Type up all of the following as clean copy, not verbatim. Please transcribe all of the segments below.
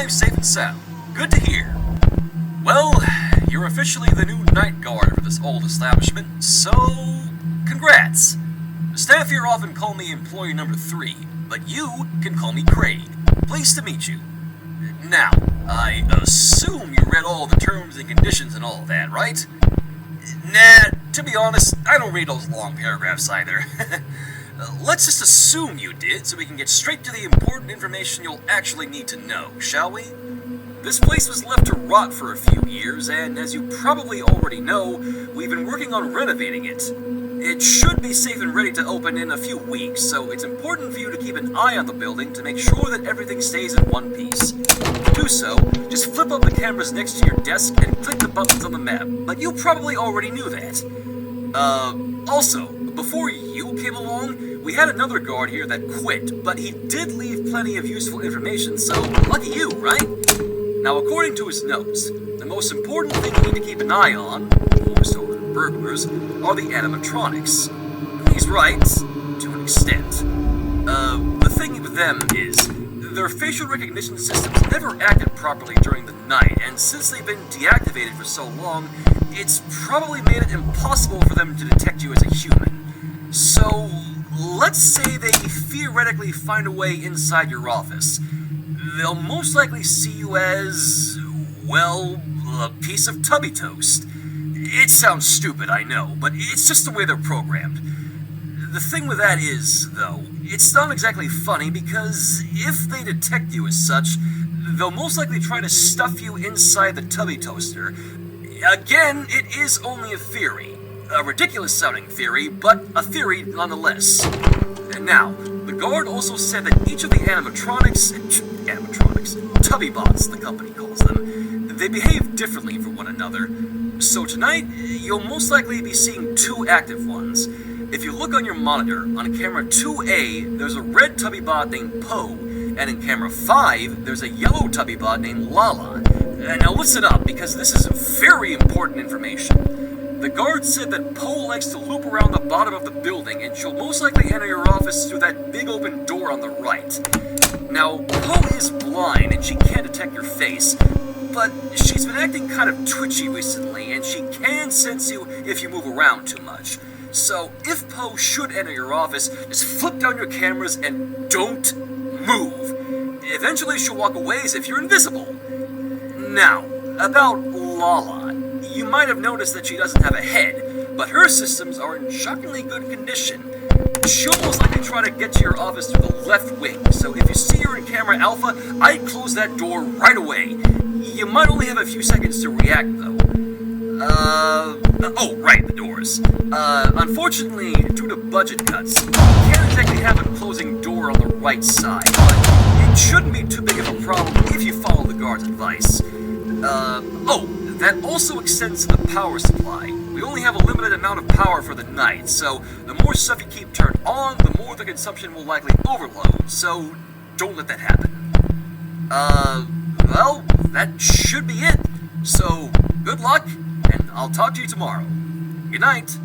arrived safe and sound. Good to hear. Well, you're officially the new night guard for this old establishment, so congrats. The staff here often call me employee number 3, but you can call me Craig. Pleased to meet you. Now, I assume you read all the terms and conditions and all that, right? Nah, to be honest, I don't read those long paragraphs either. Let's just assume you did, so we can get straight to the important information you'll actually need to know, shall we? This place was left to rot for a few years, and as you probably already know, we've been working on renovating it. It should be safe and ready to open in a few weeks, so it's important for you to keep an eye on the building to make sure that everything stays in one piece. To do so, just flip up the cameras next to your desk and click the buttons on the map, but you probably already knew that. Also, before you came along, we had another guard here that quit, but he did leave plenty of useful information, so lucky you, right? Now, according to his notes, the most important thing you need to keep an eye on, more so than burglars, are the animatronics. He's right, to an extent. The thing with them is, their facial recognition systems never acted properly during the night, and since they've been deactivated for so long, it's probably made it impossible for them to detect you as a human. So, let's say they theoretically find a way inside your office. They'll most likely see you as, well, a piece of tubby toast. It sounds stupid, I know, but it's just the way they're programmed. The thing with that is, though, it's not exactly funny because if they detect you as such, they'll most likely try to stuff you inside the tubby toaster. Again, it is only a theory. A ridiculous-sounding theory, but a theory nonetheless. Now, the guard also said that each of the animatronics, tubby bots, the company calls them, they behave differently from one another. So tonight, you'll most likely be seeing 2 active ones. If you look on your monitor, on camera 2A, there's a red tubby bot named Poe, and in camera 5, there's a yellow tubby bot named Lala. Now listen up, because this is very important information. The guard said that Poe likes to loop around the bottom of the building, and she'll most likely enter your office through that big open door on the right. Now, Poe is blind, and she can't detect your face, but she's been acting kind of twitchy recently, and she can sense you if you move around too much. So, if Poe should enter your office, just flip down your cameras and don't move. Eventually she'll walk away as if you're invisible. Now, about Lala. You might have noticed that she doesn't have a head, but her systems are in shockingly good condition. She'll most likely try to get to your office through the left wing, so if you see her in camera alpha, I'd close that door right away. You might only have a few seconds to react, though. Oh, right, the doors. Unfortunately, due to budget cuts, you can't exactly have a closing door on the right side, but it shouldn't be too big of a problem if you follow the guard's advice. That also extends to the power supply. We only have a limited amount of power for the night, so the more stuff you keep turned on, the more the consumption will likely overload, so don't let that happen. Well, that should be it. So, good luck, and I'll talk to you tomorrow. Good night.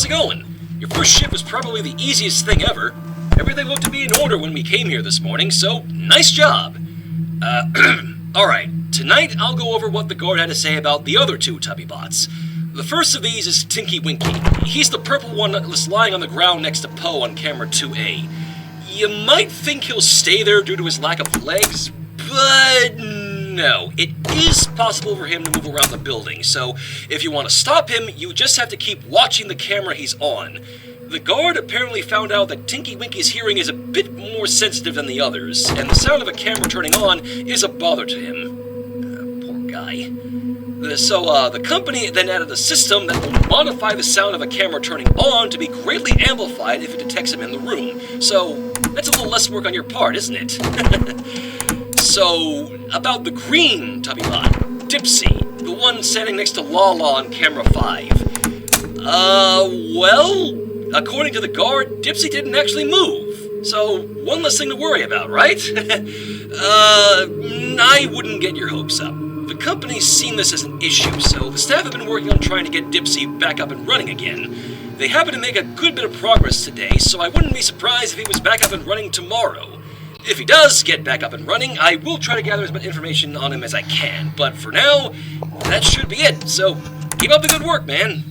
how's it going? Your first shift was probably the easiest thing ever. Everything looked to be in order when we came here this morning, so nice job. Alright, tonight I'll go over what the guard had to say about the other two Tubby bots. The first of these is Tinky Winky. He's the purple one that's lying on the ground next to Poe on camera 2A. You might think he'll stay there due to his lack of legs, but no. It is possible for him to move around the building, so if you want to stop him, you just have to keep watching the camera he's on. The guard apparently found out that Tinky Winky's hearing is a bit more sensitive than the others, and the sound of a camera turning on is a bother to him. Poor guy. So the company then added a system that will modify the sound of a camera turning on to be greatly amplified if it detects him in the room. So that's a little less work on your part, isn't it? So, about the green Tubbybot, Dipsy, the one standing next to Lala on camera 5. Well, according to the guard, Dipsy didn't actually move. So, one less thing to worry about, right? I wouldn't get your hopes up. The company's seen this as an issue, so the staff have been working on trying to get Dipsy back up and running again. They happen to make a good bit of progress today, so I wouldn't be surprised if he was back up and running tomorrow. If he does get back up and running, I will try to gather as much information on him as I can, but for now, that should be it, so keep up the good work, man.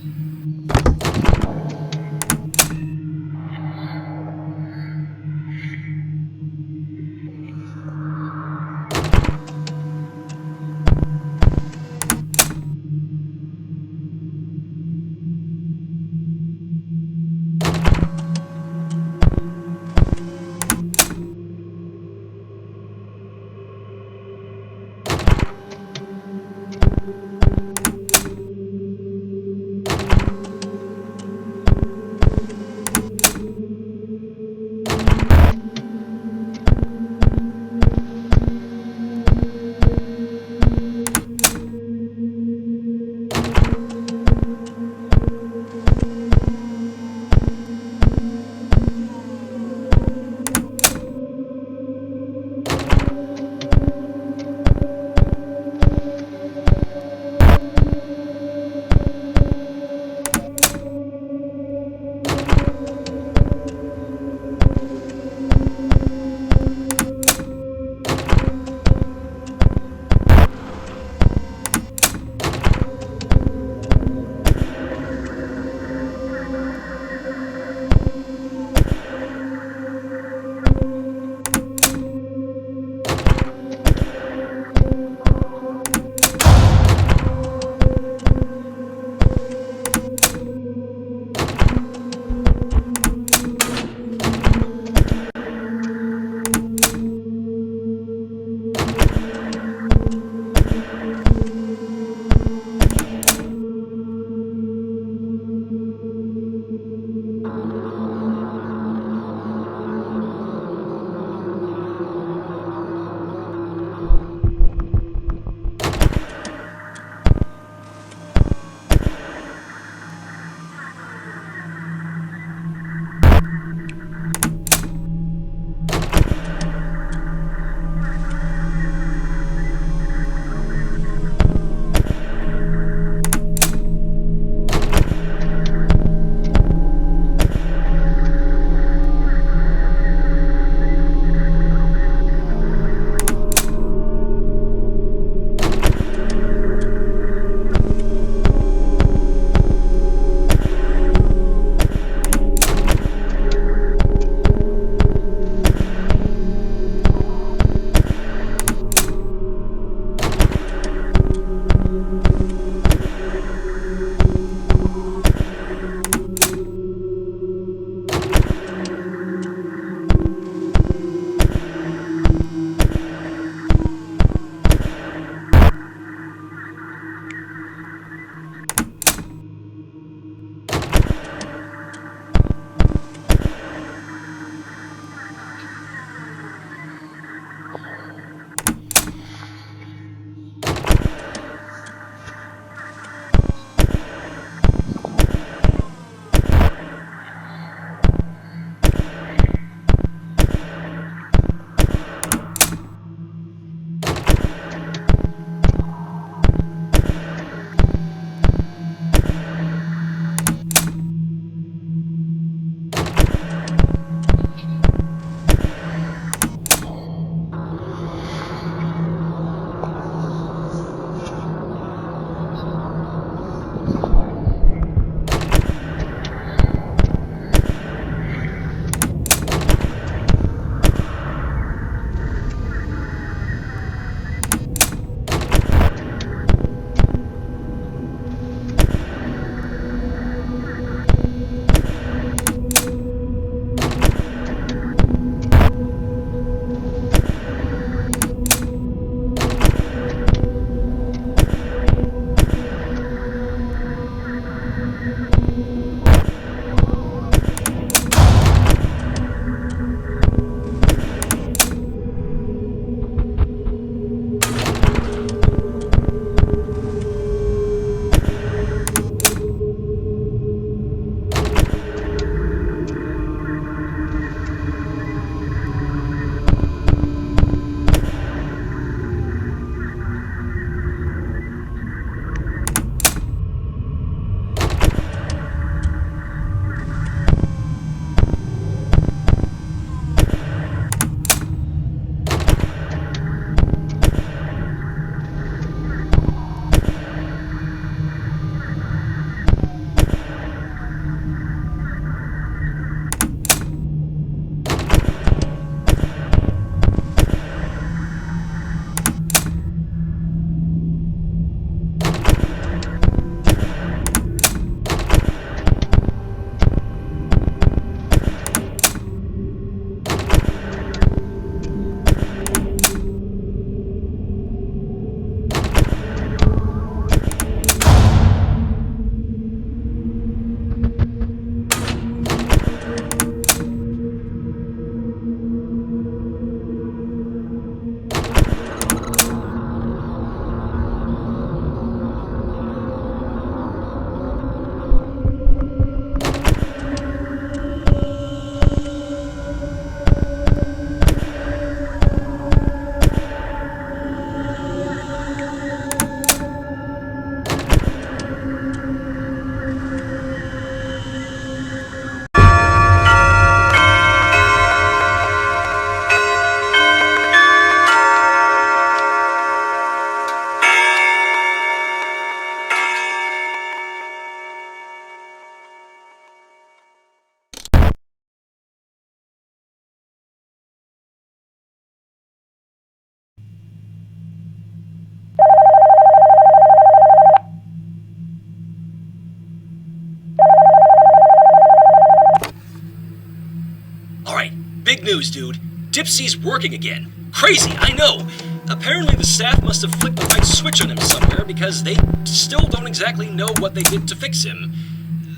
Big news, dude. Dipsy's working again. Crazy, I know. Apparently the staff must have flicked the right switch on him somewhere because they still don't exactly know what they did to fix him.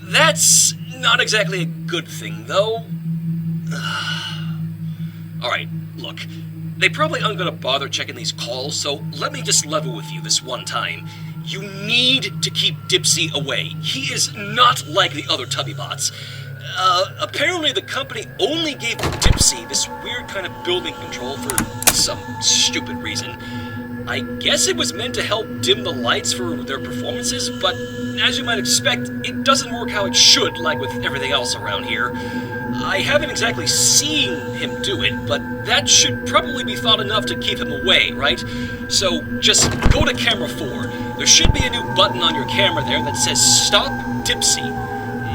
That's not exactly a good thing, though. Alright, look. They probably aren't going to bother checking these calls, so let me just level with you this one time. You need to keep Dipsy away. He is not like the other Tubbybots. Apparently the company only gave Dipsy this weird kind of building control for some stupid reason. I guess it was meant to help dim the lights for their performances, but as you might expect, it doesn't work how it should, like with everything else around here. I haven't exactly seen him do it, but that should probably be thought enough to keep him away, right? So just go to camera 4. There should be a new button on your camera there that says Stop Dipsy.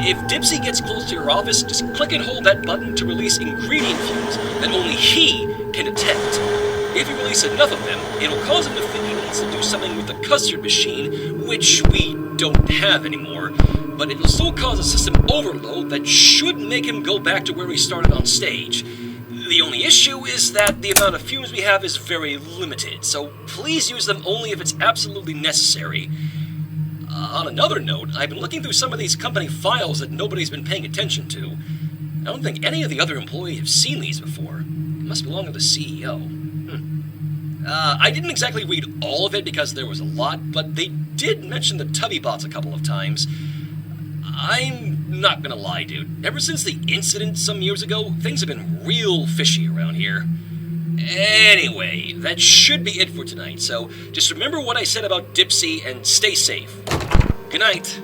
If Dipsy gets close to your office, just click and hold that button to release ingredient fumes that only he can detect. If you release enough of them, it'll cause him to think he needs to do something with the custard machine, which we don't have anymore, but it'll still cause a system overload that should make him go back to where he started on stage. The only issue is that the amount of fumes we have is very limited, so please use them only if it's absolutely necessary. On another note, I've been looking through some of these company files that nobody's been paying attention to. I don't think any of the other employees have seen these before. They must belong to the CEO. I didn't exactly read all of it because there was a lot, but they did mention the Tubbybots a couple of times. I'm not gonna lie, dude. Ever since the incident some years ago, things have been real fishy around here. Anyway, that should be it for tonight, so just remember what I said about Dipsy and stay safe. Good night.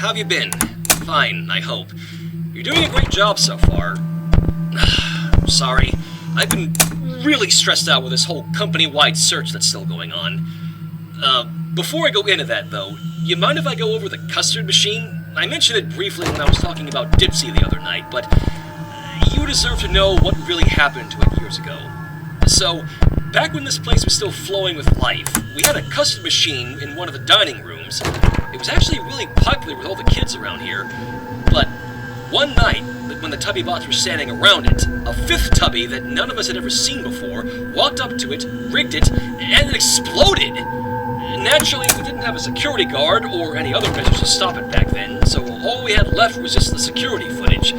how have you been? Fine, I hope. You're doing a great job so far. Sorry, I've been really stressed out with this whole company-wide search that's still going on. Before I go into that, though, you mind if I go over the custard machine? I mentioned it briefly when I was talking about Dipsy the other night, but you deserve to know what really happened to it years ago. So, back when this place was still flowing with life, we had a custard machine in one of the dining rooms. It was actually really popular with all the kids around here, but one night, when the Tubby bots were standing around it, a fifth Tubby that none of us had ever seen before walked up to it, rigged it, and it exploded! Naturally, we didn't have a security guard or any other measures to stop it back then, so all we had left was just the security footage.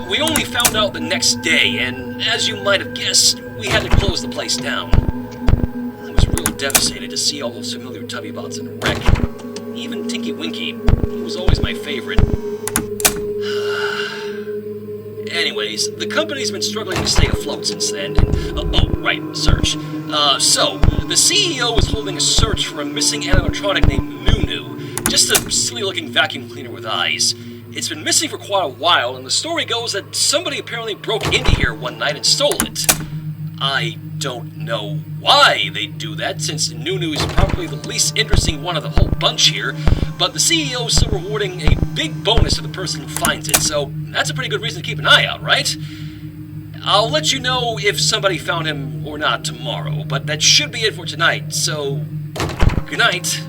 We only found out the next day, and as you might have guessed, we had to close the place down. I was real devastated to see all those familiar Tubby bots in a wreck. Even Tinky Winky, who was always my favorite. Anyways, the company's been struggling to stay afloat since then, and, search. So, the CEO is holding a search for a missing animatronic named Nunu, just a silly-looking vacuum cleaner with eyes. It's been missing for quite a while, and the story goes that somebody apparently broke into here one night and stole it. I don't know why they'd do that, since Nunu is probably the least interesting one of the whole bunch here, but the CEO is still rewarding a big bonus to the person who finds it, so that's a pretty good reason to keep an eye out, right? I'll let you know if somebody found him or not tomorrow, but that should be it for tonight, so good night.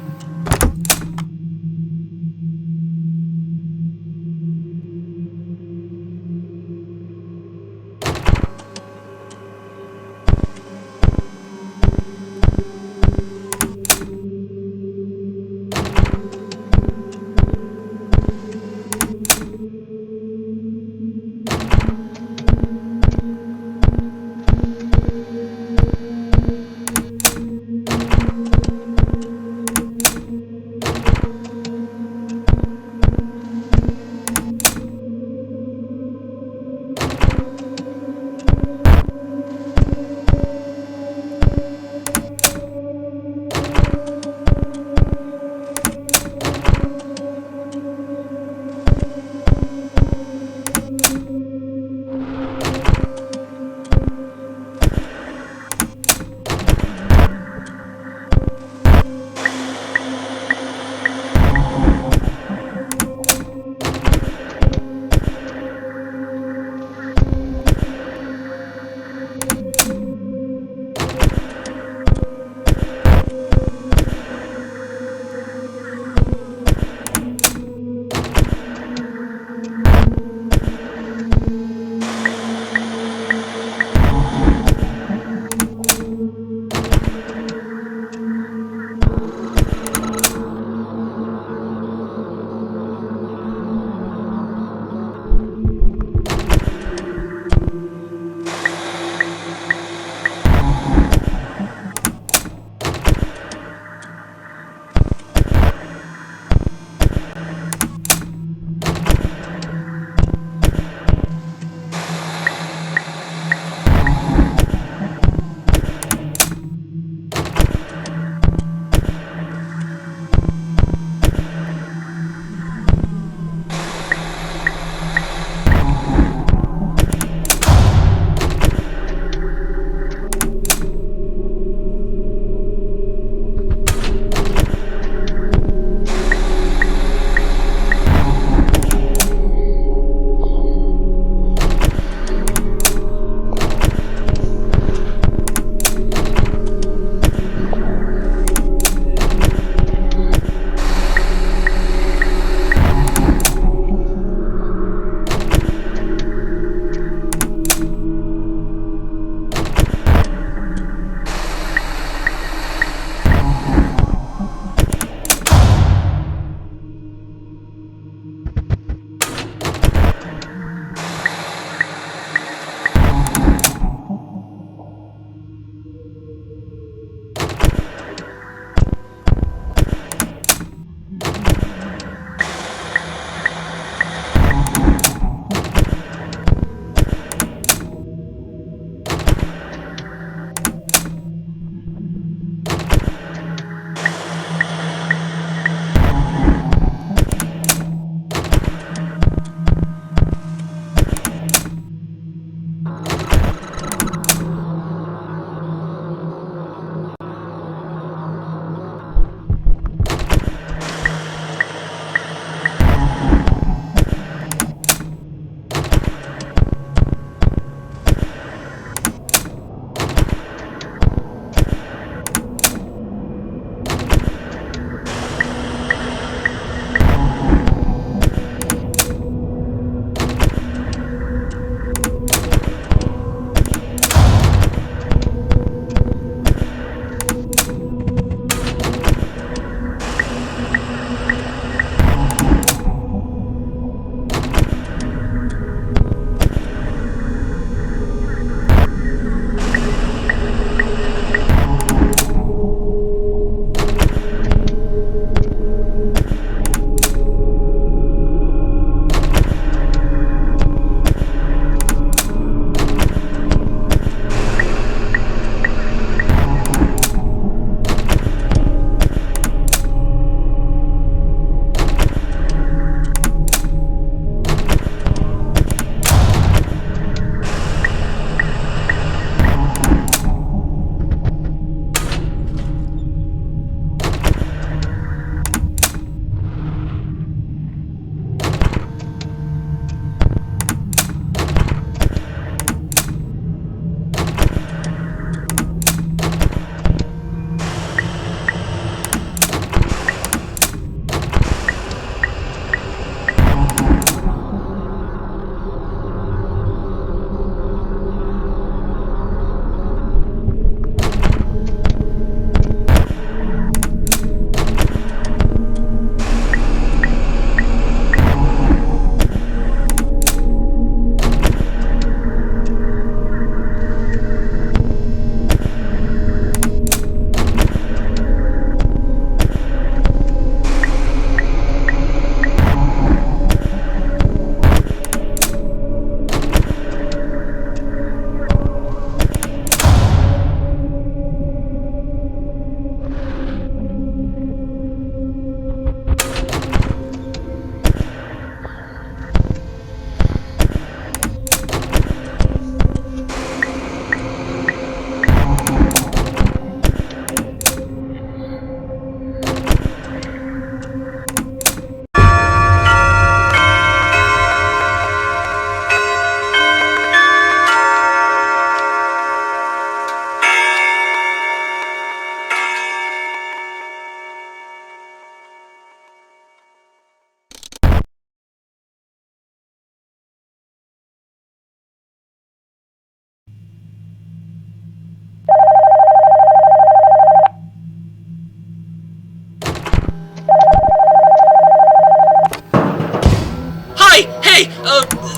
Hey,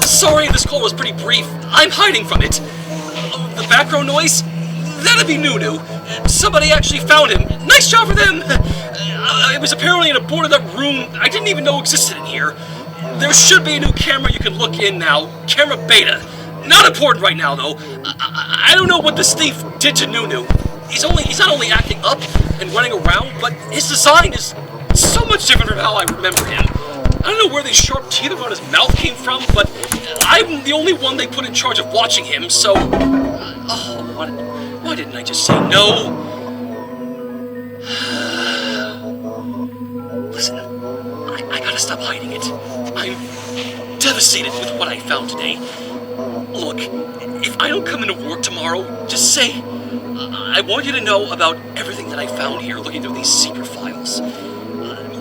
sorry this call was pretty brief. I'm hiding from it. The background noise? That'd be Nunu. Somebody actually found him. Nice job for them! It was apparently in a boarded up room I didn't even know existed in here. There should be a new camera you can look in now. Camera beta. Not important right now, though. I don't know what this thief did to Nunu. He's not only acting up and running around, but his design is so much different from how I remember him. I don't know where these sharp teeth around his mouth came from, but I'm the only one they put in charge of watching him, so... why didn't I just say no? Listen, I gotta stop hiding it. I'm devastated with what I found today. Look, if I don't come into work tomorrow, just say... I want you to know about everything that I found here looking through these secret files.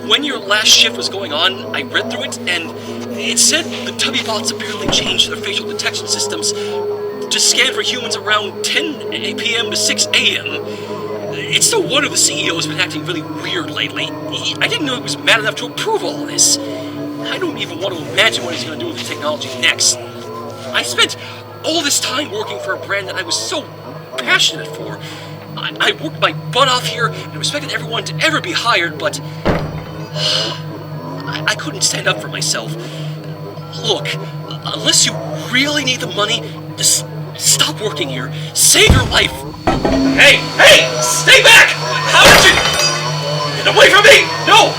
When your last shift was going on, I read through it, and it said the Tubby bots apparently changed their facial detection systems to scan for humans around 10 p.m. to 6 a.m. It's no wonder the CEO has been acting really weird lately. I didn't know he was mad enough to approve all of this. I don't even want to imagine what he's going to do with the technology next. I spent all this time working for a brand that I was so passionate for. I worked my butt off here and expected everyone to ever be hired, but I couldn't stand up for myself. Look, unless you really need the money, just stop working here. Save your life. Hey! Stay back! How did you... Get away from me! No!